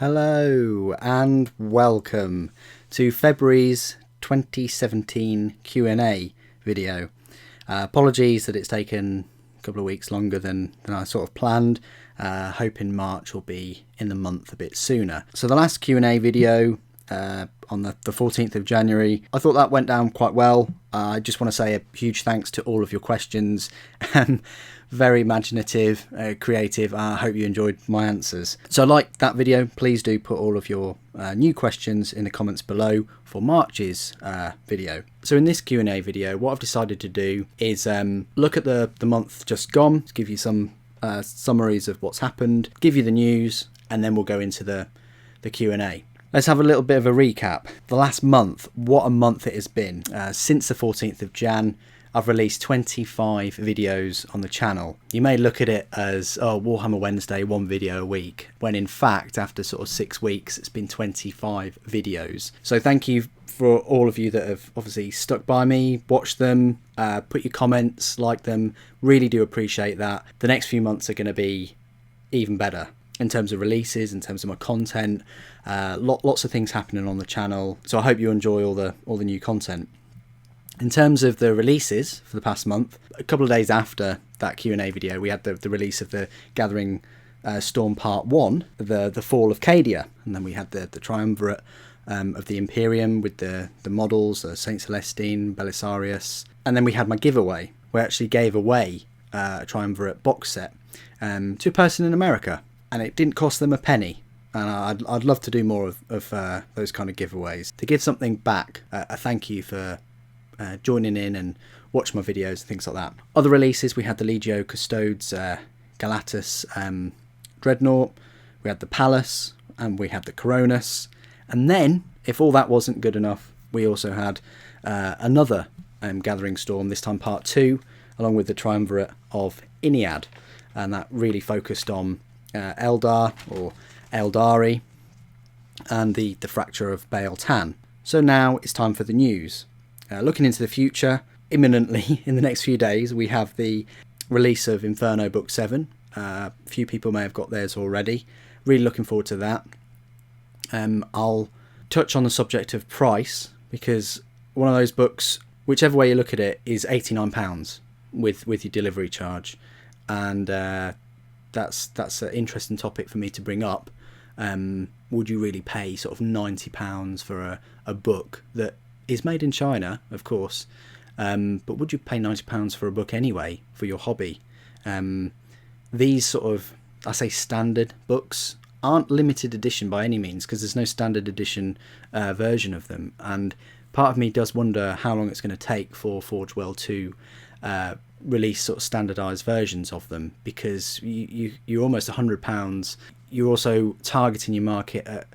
Hello and welcome to February's 2017 Q&A video. Apologies that it's taken a couple of weeks longer than I sort of planned. Hoping March will be in the month a bit sooner. So the last Q&A video on the 14th of January, I thought that went down quite well. I just want to say a huge thanks to all of your questions. Very imaginative, creative. I hope you enjoyed my answers. So like that video, please do put all of your new questions in the comments below for March's video. So in this Q&A video, what I've decided to do is look at the month just gone, give you some summaries of what's happened, give you the news, and then we'll go into the Q&A. Let's have a little bit of a recap. The last month, what a month it has been. Since the 14th of Jan, I've released 25 videos on the channel. You may look at it as, oh, Warhammer Wednesday, one video a week, when in fact, after sort of 6 weeks, it's been 25 videos. So thank you for all of you that have obviously stuck by me, watched them, put your comments, liked them. Really do appreciate that. The next few months are going to be even better in terms of releases, in terms of my content. Lots of things happening on the channel. So I hope you enjoy all the new content. In terms of the releases for the past month, a couple of days after that Q&A video, we had the release of the Gathering Storm Part 1, the Fall of Cadia, and then we had the Triumvirate of the Imperium with the models, Saint Celestine, Belisarius, and then we had my giveaway, where I actually gave away a Triumvirate box set to a person in America, and it didn't cost them a penny. And I'd love to do more of those kind of giveaways, to give something back, a thank you for joining in and watch my videos and things like that. Other releases, we had the Legio Custodes Galatus Dreadnought, we had the Pallas, and we had the Coronis. And then, if all that wasn't good enough, we also had another Gathering Storm, this time Part 2, along with the Triumvirate of Iniad. And that really focused on Eldar, or Eldari, and the Fracture of Baal Tan. So now it's time for the news. Looking into the future, imminently in the next few days, we have the release of Inferno Book 7. A few people may have got theirs already. Really looking forward to that. I'll touch on the subject of price, because one of those books, whichever way you look at it, is £89 with your delivery charge. And that's an interesting topic for me to bring up. Would you really pay sort of £90 for a book that is made in China, of course, but would you pay £90 for a book anyway, for your hobby? These sort of, I say standard books, aren't limited edition by any means, because there's no standard edition version of them, and part of me does wonder how long it's going to take for Forge World to release sort of standardised versions of them, because you're almost £100. You're also targeting your market at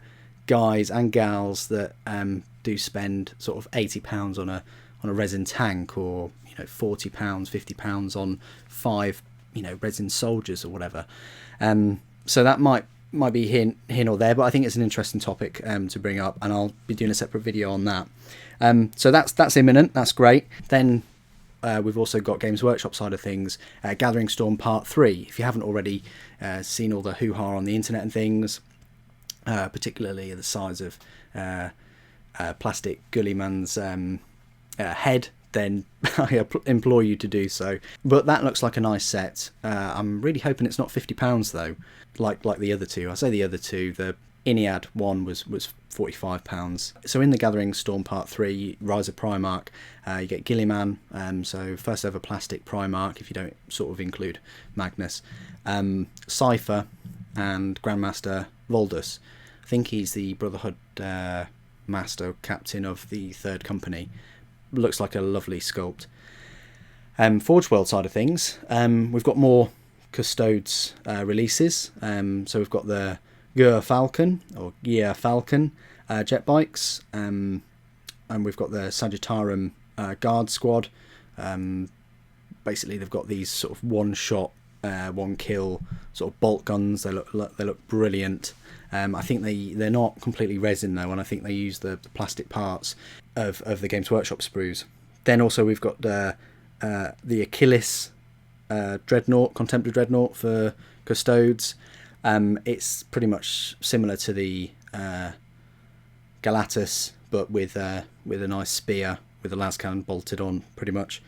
guys and gals that do spend sort of £80 on a resin tank, or £40, £50 on 5 resin soldiers or whatever. So that might be here or there, but I think it's an interesting topic to bring up, and I'll be doing a separate video on that. So that's imminent. That's great. Then we've also got Games Workshop side of things, Gathering Storm Part 3. If you haven't already seen all the hoo-ha on the internet and things, particularly the size of Plastic Gulliman's head, then I implore you to do so. But that looks like a nice set. I'm really hoping it's not £50 though, like the other two. I say the other two, the Iniad one was £45. So in the Gathering Storm Part 3, Rise of Primarch, you get Gilliman, so first ever plastic Primarch, if you don't sort of include Magnus, Cypher, and Grandmaster Voldus. I think he's the Brotherhood Master Captain of the Third Company. Looks like a lovely sculpt. Forge World side of things, we've got more Custodes releases. So we've got the Gear Falcon jet bikes, and we've got the Sagittarium Guard Squad. Basically, they've got these sort of one-shot, one-kill sort of bolt guns. They look brilliant. I think they're not completely resin though, and I think they use the plastic parts of the Games Workshop sprues. Then also we've got the Achilles Dreadnought, Contemporary Dreadnought for Custodes. It's pretty much similar to the Galatus, but with a nice spear with a las cannon bolted on, pretty much.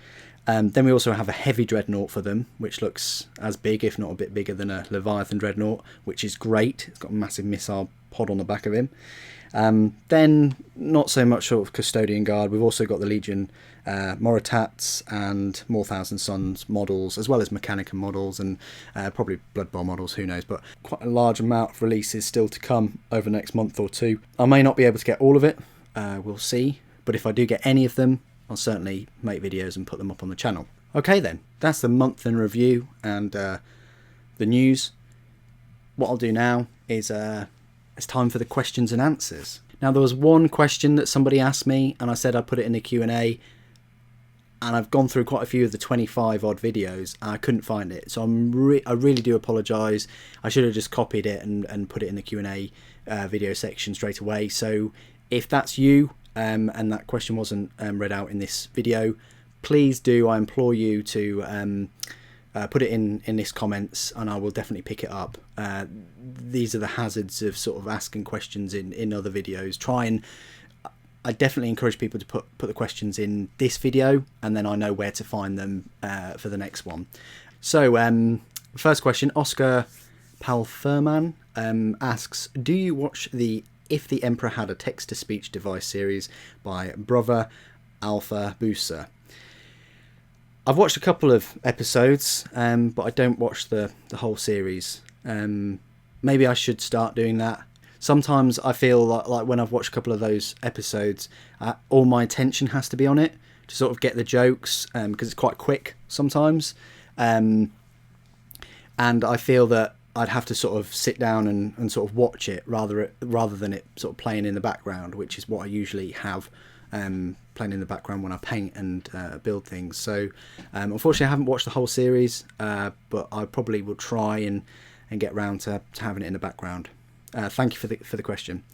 Then we also have a heavy dreadnought for them, which looks as big, if not a bit bigger, than a Leviathan dreadnought, which is great. It's got a massive missile pod on the back of him. Then not so much sort of Custodian Guard. We've also got the Legion Moritats and more Thousand Sons models, as well as Mechanica models and probably Blood Bowl models, who knows. But quite a large amount of releases still to come over the next month or two. I may not be able to get all of it, we'll see. But if I do get any of them, I'll certainly make videos and put them up on the channel. Okay then, that's the month in review and the news. What I'll do now is it's time for the questions and answers. Now, there was one question that somebody asked me, and I said I'd put it in the Q&A, and I've gone through quite a few of the 25 odd videos and I couldn't find it, so I really do apologise. I should have just copied it and put it in the Q&A video section straight away. So if that's you and that question wasn't read out in this video, please do, I implore you to put it in this comments, and I will definitely pick it up. These are the hazards of sort of asking questions in other videos. I definitely encourage people to put the questions in this video, and then I know where to find them for the next one. So first question, Oscar Palferman asks, do you watch the If the Emperor Had a Text-to-Speech Device series by Brother Alpha Busa? I've watched a couple of episodes, but I don't watch the whole series. Maybe I should start doing that. Sometimes I feel like when I've watched a couple of those episodes, all my attention has to be on it to sort of get the jokes, because it's quite quick sometimes. And I feel that I'd have to sort of sit down and sort of watch it rather than it sort of playing in the background, which is what I usually have playing in the background when I paint and build things. So unfortunately I haven't watched the whole series, but I probably will try and get round to having it in the background. Thank you for the question.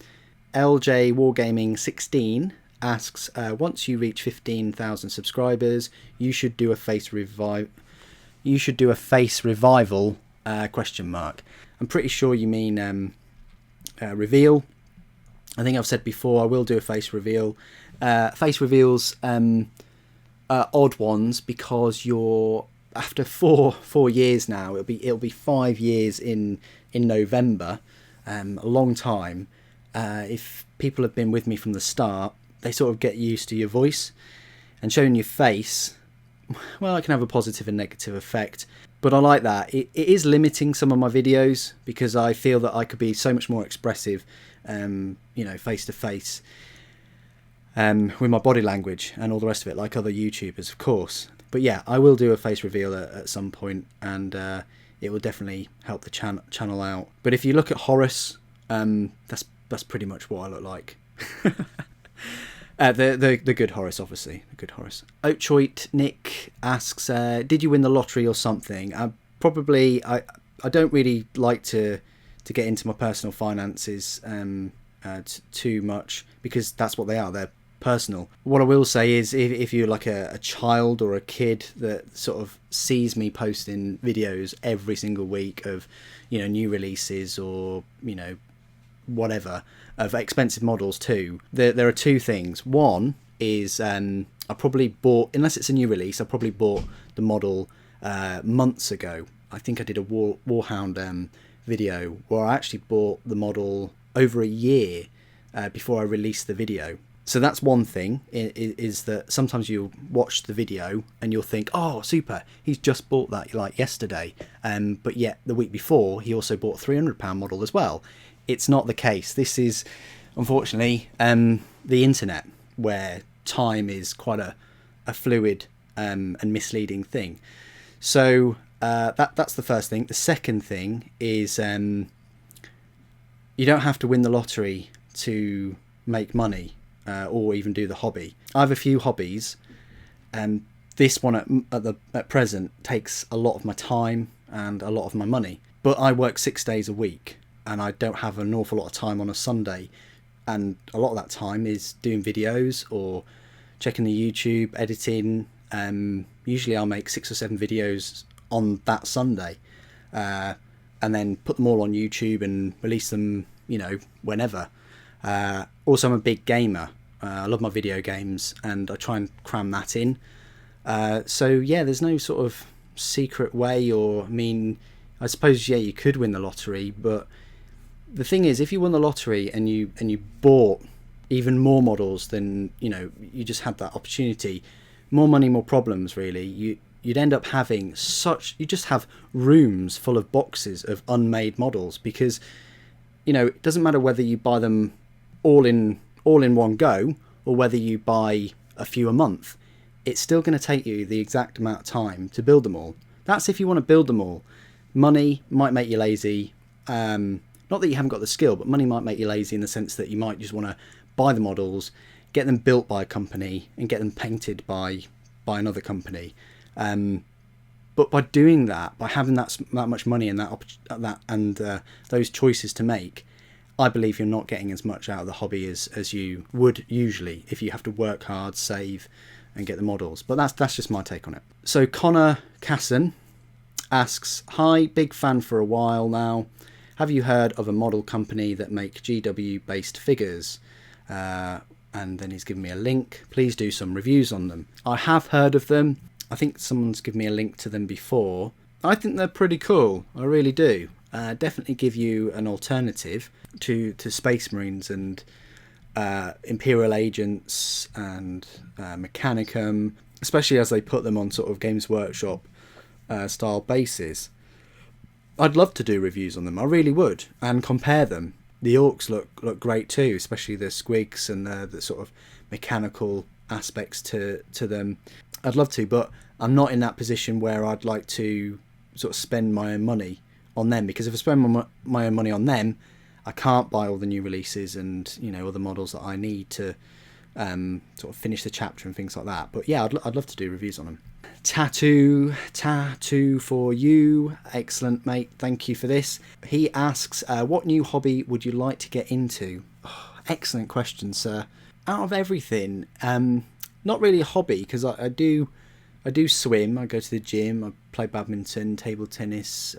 LJ Wargaming 16 asks, once you reach 15,000 subscribers, you should do a face revival? Question mark. I'm pretty sure you mean reveal. I think I've said before I will do a face reveal. Face reveals are odd ones because you're after four years now. It'll be 5 years in November. A long time. If people have been with me from the start, they sort of get used to your voice, and showing your face, well, it can have a positive and negative effect. But I like that. It is limiting some of my videos because I feel that I could be so much more expressive, face to face, with my body language and all the rest of it, like other YouTubers, of course. But yeah, I will do a face reveal at some point, and it will definitely help the channel out. But if you look at Horace, that's pretty much what I look like. The good Horace, obviously. The good Horace. Ochoit Nick asks, did you win the lottery or something? I don't really like to get into my personal finances too much, because that's what they are. They're personal. What I will say is, if you're like a child or a kid that sort of sees me posting videos every single week of new releases or whatever, of expensive models too, there are two things. One is I probably bought, unless it's a new release, I probably bought the model months ago. I think I did a Warhound video where I actually bought the model over a year before I released the video. So that's one thing, is that sometimes you'll watch the video and you'll think, oh, super, he's just bought that like yesterday. But yet the week before, he also bought a £300 model as well. It's not the case. This is, unfortunately, the internet, where time is quite a fluid and misleading thing. So that's the first thing. The second thing is you don't have to win the lottery to make money. Or even do the hobby. I have a few hobbies, and this one at present takes a lot of my time and a lot of my money. But I work 6 days a week, and I don't have an awful lot of time on a Sunday, and a lot of that time is doing videos or checking the YouTube, editing. Usually I'll make 6 or 7 videos on that Sunday, and and then put them all on YouTube and release them, whenever. Also, I'm a big gamer. I love my video games, and I try and cram that in. So yeah, there's no sort of secret way, or I suppose you could win the lottery, but the thing is, if you won the lottery and you bought even more models than you just had that opportunity, more money, more problems. Really, you'd end up having you just have rooms full of boxes of unmade models, because it doesn't matter whether you buy them all in one go or whether you buy a few a month. It's still going to take you the exact amount of time to build them all. That's if you want to build them all. Money might make you lazy. Not that you haven't got the skill, but money might make you lazy in the sense that you might just want to buy the models, get them built by a company, and get them painted by another company. But by doing that, by having that much money and those choices to make, I believe you're not getting as much out of the hobby as you would usually if you have to work hard, save, and get the models. But that's just my take on it. So Connor Casson asks, "Hi, big fan for a while now. Have you heard of a model company that make GW based figures?" And then he's given me a link. "Please do some reviews on them." I have heard of them. I think someone's given me a link to them before. I think they're pretty cool. I really do. Definitely give you an alternative to Space Marines and Imperial Agents and Mechanicum, especially as they put them on sort of Games Workshop style bases. I'd love to do reviews on them. I really would, and compare them. The orcs look great too, especially the squigs and the sort of mechanical aspects to them. I'd love to, but I'm not in that position where I'd like to sort of spend my own money on them, because if I spend my own money on them, I can't buy all the new releases and other models that I need to sort of finish the chapter and things like that. But yeah, I'd love to do reviews on them. Tattoo for you. Excellent, mate. Thank you for this. He asks, what new hobby would you like to get into? Oh, excellent question, sir. Out of everything, not really a hobby, because I do swim. I go to the gym. I play badminton, table tennis,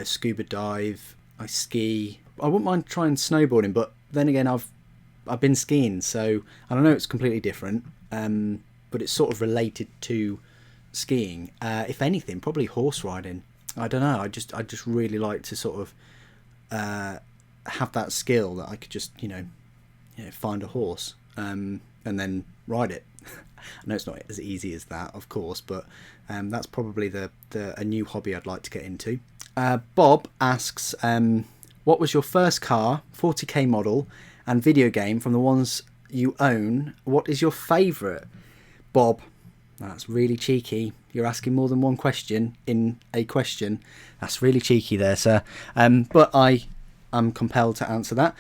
scuba dive. I ski. I wouldn't mind trying snowboarding, but then again, I've been skiing, so I don't know. It's completely different, but it's sort of related to skiing. If anything, probably horse riding. I don't know. I just really like to sort of have that skill that I could just find a horse and then ride it. I know it's not as easy as that, of course, but that's probably a new hobby I'd like to get into. Bob asks, what was your first car, 40k model, and video game from the ones you own? What is your favourite? Bob, that's really cheeky. You're asking more than one question in a question. That's really cheeky there, sir. But I am compelled to answer that.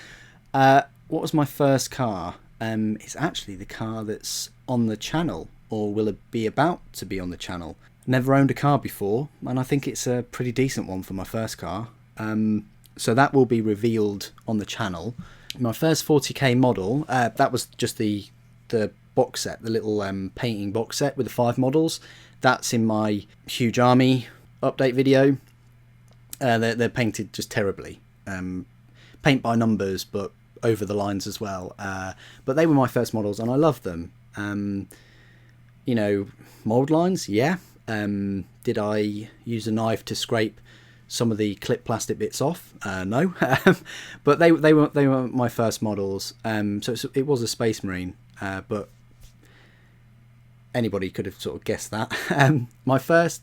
What was my first car? It's actually the car that's on the channel, or will it be about to be on the channel. Never owned a car before, and I think it's a pretty decent one for my first car. So that will be revealed on the channel. My first 40k model, that was just the box set, the little painting box set with the 5 models. That's in my Huge Army update video. They're painted just terribly. Paint by numbers, but over the lines as well. But they were my first models, and I loved them. Mold lines, yeah. Did I use a knife to scrape some of the clip plastic bits off? No. But they were my first models. So it was a Space Marine, but anybody could have sort of guessed that. My first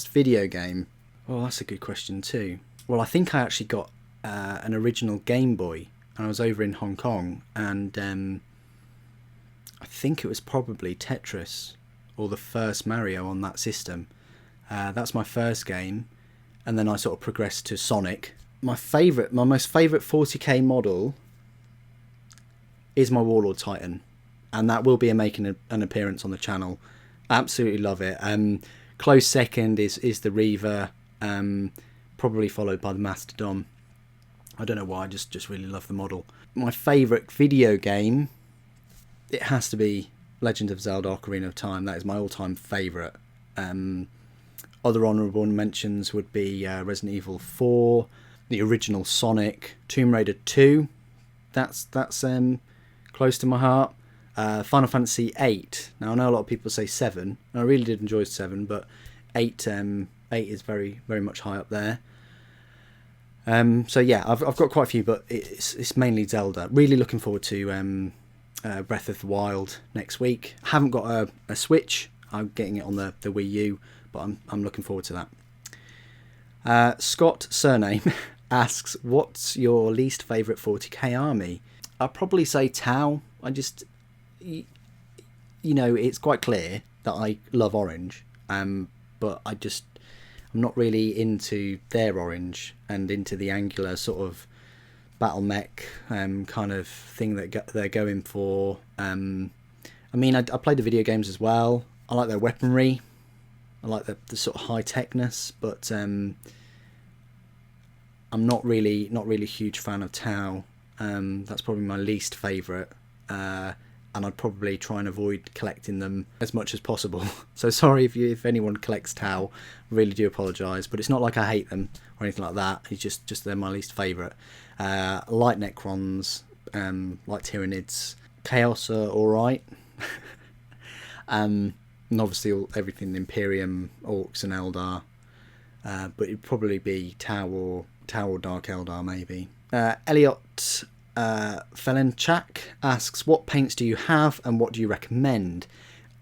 video game. Oh, that's a good question too. Well, I think I actually got an original Game Boy, and I was over in Hong Kong, and I think it was probably Tetris or the first Mario on that system. That's my first game, and then I sort of progressed to Sonic. My most favourite 40k model is my Warlord Titan, and that will be making an appearance on the channel. Absolutely love it. Close second is the Reaver, probably followed by the Mastodon. I don't know why, I just really love the model. My favourite video game, it has to be Legend of Zelda Ocarina of Time. That is my all-time favourite. Other honourable mentions would be Resident Evil 4, the original Sonic, Tomb Raider 2. That's close to my heart. Final Fantasy 8. Now I know a lot of people say 7. And I really did enjoy 7, but 8 is very, very much high up there. So yeah, I've got quite a few, but it's mainly Zelda. Really looking forward to Breath of the Wild next week. Haven't got a Switch. I'm getting it on the Wii U, but I'm looking forward to that. Scott Surname asks, what's your least favourite 40k army? I'd probably say Tau. I just, it's quite clear that I love orange, but I'm not really into their orange and into the angular sort of battle mech kind of thing that they're going for. I played the video games as well. I like their weaponry. I like the sort of high techness, but I'm not really a huge fan of Tau. That's probably my least favourite, and I'd probably try and avoid collecting them as much as possible. So sorry if anyone collects Tau, really do apologise, but it's not like I hate them or anything like that. It's just they're my least favourite. Like Necrons, like Tyranids, Chaos are alright. And obviously everything Imperium, Orcs and Eldar, but it'd probably be Tau or Dark Eldar maybe. Elliot Felenchak asks, what paints do you have and what do you recommend?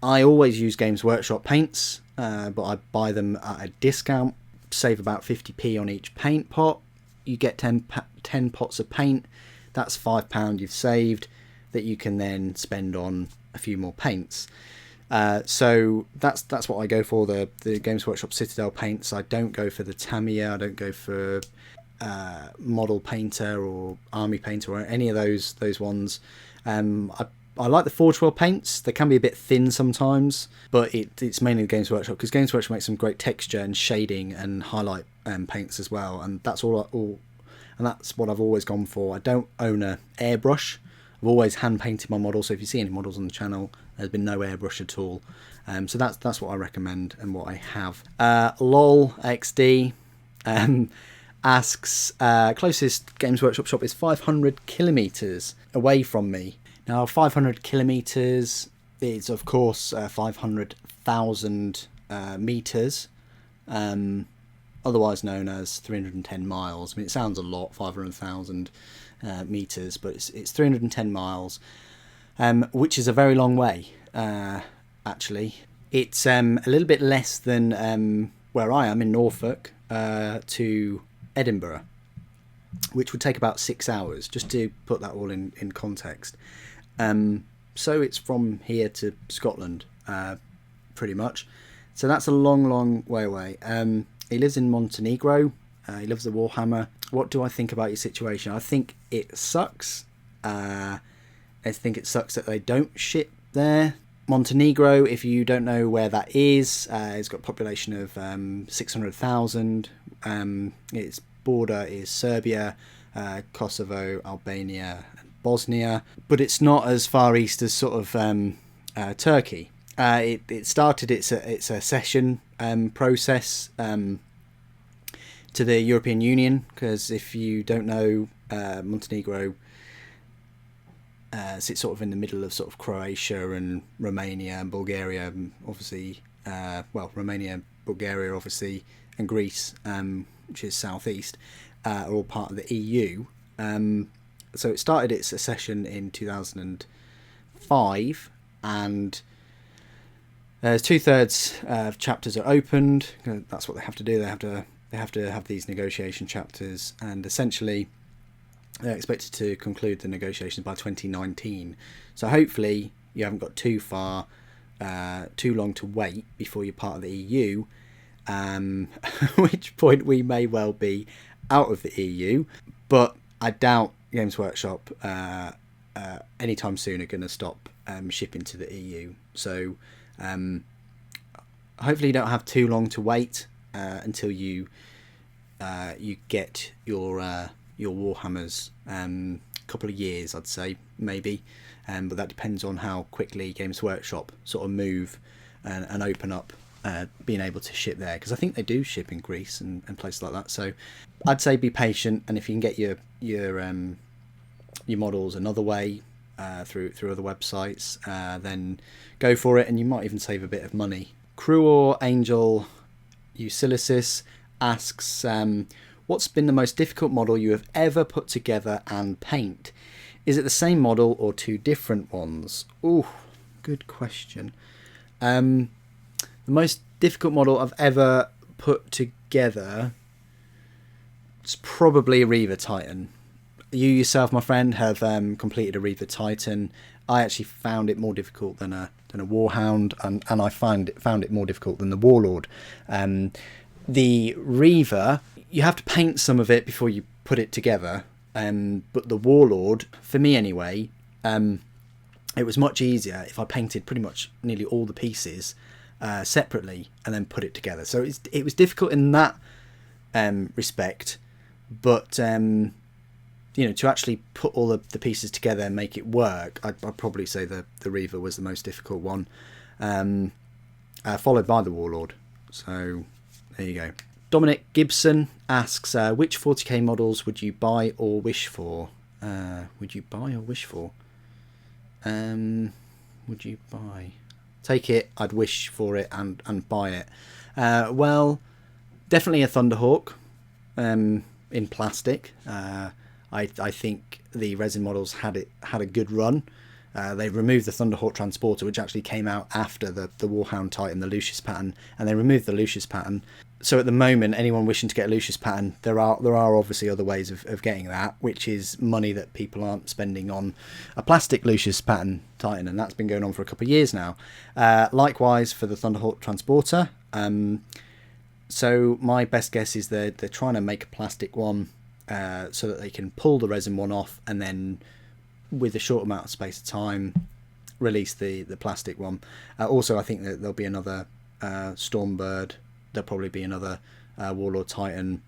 I always use Games Workshop paints, but I buy them at a discount, save about 50p on each paint pot. You get 10 pots of paint, that's £5 you've saved that you can then spend on a few more paints. So that's what I go for, the Games Workshop Citadel paints. I don't go for the Tamiya, I don't go for Model Painter or Army Painter or any of those ones. I like the Forge World paints. They can be a bit thin sometimes, but it's mainly the Games Workshop, because Games Workshop makes some great texture and shading and highlight paints as well, and that's all and that's what I've always gone for. I don't own a airbrush. I've always hand painted my models, so if you see any models on the channel, there's been no airbrush at all. So that's what I recommend and what I have. Lol XD asks, closest Games Workshop shop is 500 kilometers away from me. Now 500 kilometers is of course 500,000 meters, otherwise known as 310 miles. I mean, it sounds a lot, 500,000 meters, but it's 310 miles, which is a very long way. Actually, it's a little bit less than where I am in Norfolk to Edinburgh, which would take about 6 hours, just to put that all in context. So it's from here to Scotland, pretty much. So that's a long way away. He lives in Montenegro. He loves the Warhammer. What do I think about your situation? I think it sucks. I think it sucks that they don't ship there. Montenegro, if you don't know where that is, it's got a population of 600,000. Its border is Serbia, Kosovo, Albania, and Bosnia, but it's not as far east as sort of Turkey. It started its accession process to the European Union, because if you don't know, Montenegro sits sort of in the middle of sort of Croatia and Romania and Bulgaria, obviously. Romania, Bulgaria, obviously, and Greece, which is southeast, are all part of the EU. So it started its accession in 2005, and there's 2/3 of chapters are opened. That's what they have to do. They have to have these negotiation chapters, and essentially they're expected to conclude the negotiations by 2019. So hopefully you haven't got too long to wait before you're part of the EU, at which point we may well be out of the EU. But I doubt Games Workshop anytime soon are going to stop shipping to the EU. So hopefully you don't have too long to wait until you get your Warhammers. A couple of years, I'd say, maybe, but that depends on how quickly Games Workshop sort of move and open up being able to ship there, because I think they do ship in Greece and places like that. So I'd say be patient, and if you can get your models another way, through other websites, then go for it, and you might even save a bit of money. Crew or Angel Eucylisis asks, what's been the most difficult model you have ever put together and paint? Is it the same model or two different ones? Ooh, good question. The most difficult model I've ever put together is probably a Reaver Titan. You yourself, my friend, have completed a Reaver Titan. I actually found it more difficult than a Warhound, and I found it more difficult than the Warlord. The Reaver, you have to paint some of it before you put it together. But the Warlord, for me anyway, it was much easier if I painted pretty much nearly all the pieces separately and then put it together. So it was difficult in that respect, but to actually put all the pieces together and make it work, I'd probably say the Reaver was the most difficult one, followed by the Warlord. So there you go. Dominic Gibson asks, which 40k models would you buy or wish for? Would you buy? Take it, I'd wish for it and buy it. Well, definitely a Thunderhawk in plastic. I think the resin models had a good run. They removed the Thunderhawk transporter, which actually came out after the Warhound Titan, the Lucius pattern, and they removed the Lucius pattern. So at the moment, anyone wishing to get a Lucius pattern, there are obviously other ways of getting that, which is money that people aren't spending on a plastic Lucius pattern Titan, and that's been going on for a couple of years now. Likewise for the Thunderhawk transporter. So my best guess is they're trying to make a plastic one so that they can pull the resin one off, and then with a short amount of space of time release the plastic one. Also, I think that there'll be another Stormbird. There'll probably be another Warlord Titan,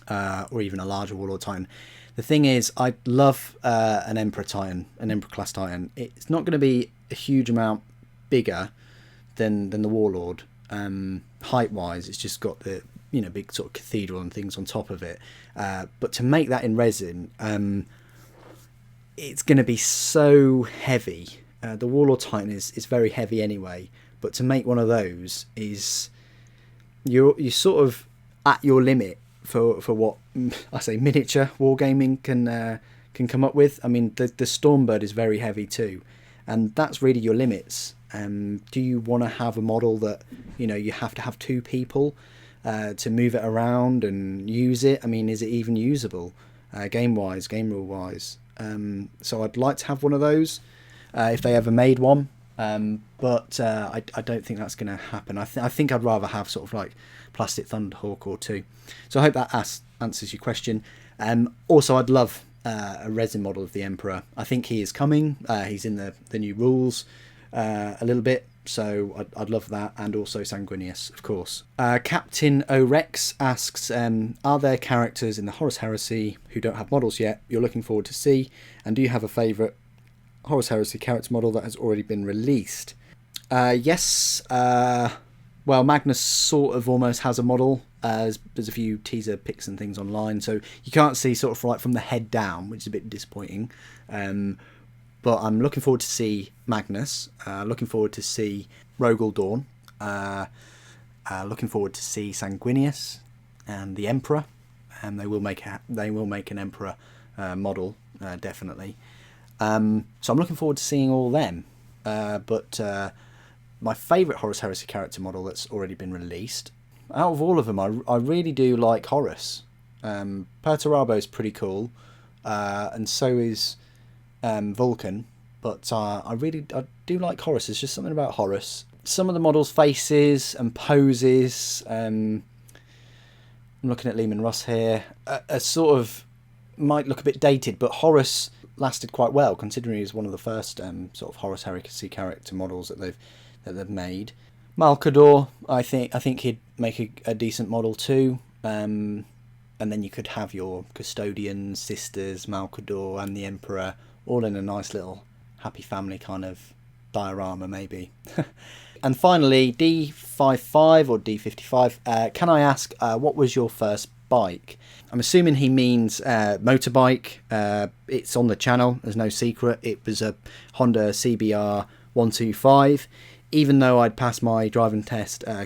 or even a larger Warlord Titan. The thing is, I'd love an Emperor Titan, an Emperor class Titan. It's not going to be a huge amount bigger than the Warlord, height wise. It's just got the big sort of cathedral and things on top of it. But to make that in resin, it's going to be so heavy. The Warlord Titan is very heavy anyway, but to make one of those is you're sort of at your limit for what I say miniature wargaming can come up with. I mean, the Stormbird is very heavy too, and that's really your limits. Do you want to have a model that you have to have two people to move it around and use it? I mean, is it even usable game rule wise? So I'd like to have one of those if they ever made one, but I don't think that's going to happen. I think I'd rather have sort of like plastic Thunderhawk or two. So I hope that answers your question. Also, I'd love a resin model of the Emperor. I think he is coming. He's in the new rules a little bit, so I'd love that, and also Sanguinius, of course. Captain O'Rex asks, are there characters in the Horus Heresy who don't have models yet you're looking forward to see, and do you have a favourite Horus Heresy character model that has already been released? Yes. Well, Magnus sort of almost has a model. There's a few teaser pics and things online, so you can't see sort of like from the head down, which is a bit disappointing. But I'm looking forward to see Magnus. Looking forward to see Rogel Dawn. Looking forward to see Sanguinius and the Emperor. And they will make an Emperor model, definitely. So I'm looking forward to seeing all them. But my favourite Horus Heresy character model that's already been released, out of all of them, I really do like Horus. Perturabo is pretty cool, and so is Vulcan, but I do like Horus. There's just something about Horus. Some of the models' faces and poses, I'm looking at Lehman Russ here, are sort of might look a bit dated, but Horus lasted quite well considering he's one of the first sort of Horus Heresy character models that they've made. Malcador, I think he'd make a decent model too. And then you could have your custodians, sisters, Malcador, and the Emperor all in a nice little happy family kind of diorama maybe. And finally, D55 or D55, can I ask, what was your first bike? I'm assuming he means motorbike. It's on the channel, there's no secret. It was a Honda CBR 125. Even though I'd passed my driving test my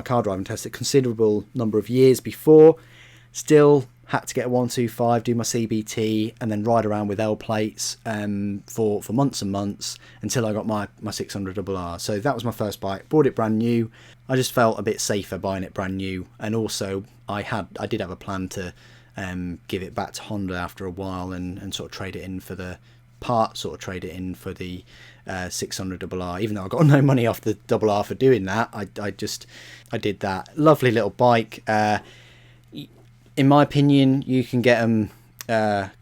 car driving test a considerable number of years before, still had to get a 125, do my CBT, and then ride around with L plates for months and months until I got my 600RR. So that was my first bike. Bought it brand new. I just felt a bit safer buying it brand new, and also I did have a plan to give it back to Honda after a while and sort of trade it in for the 600RR. Even though I got no money off the RR for doing that, I did that. Lovely little bike. In my opinion, you can get them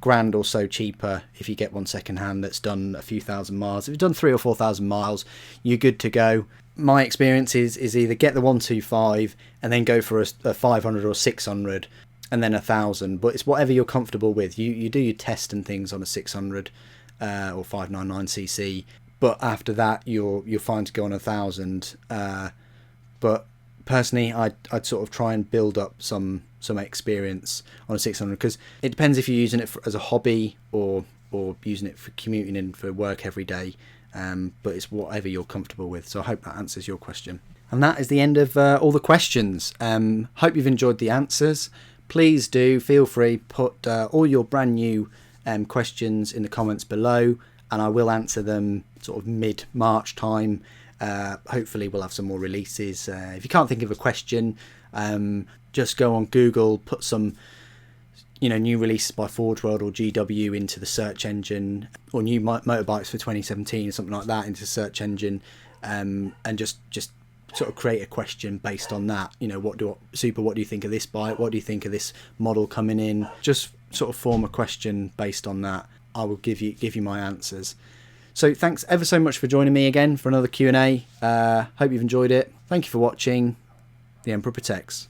grand or so cheaper if you get one second hand that's done a few thousand miles. If you've done 3,000 or 4,000 miles, you're good to go. My experience is either get the 125 and then go for a 500 or 600 and then 1,000, but it's whatever you're comfortable with. You do your test and things on a 600 or 599cc, but after that you're fine to go on 1,000. But personally, I'd sort of try and build up some experience on a 600, because it depends if you're using it as a hobby or using it for commuting and for work every day. But it's whatever you're comfortable with. So I hope that answers your question. And that is the end of all the questions. Hope you've enjoyed the answers. Please do feel free, put all your brand new questions in the comments below, and I will answer them sort of mid-March time. Hopefully we'll have some more releases. If you can't think of a question, just go on Google, put some new releases by Forge World or GW into the search engine, or new motorbikes for 2017 or something like that into the search engine, and just sort of create a question based on that. What do you think of this bike? What do you think of this model coming in? Just sort of form a question based on that. I will give you my answers. So thanks ever so much for joining me again for another Q&A. Hope you've enjoyed it. Thank you for watching. The Emperor Protects.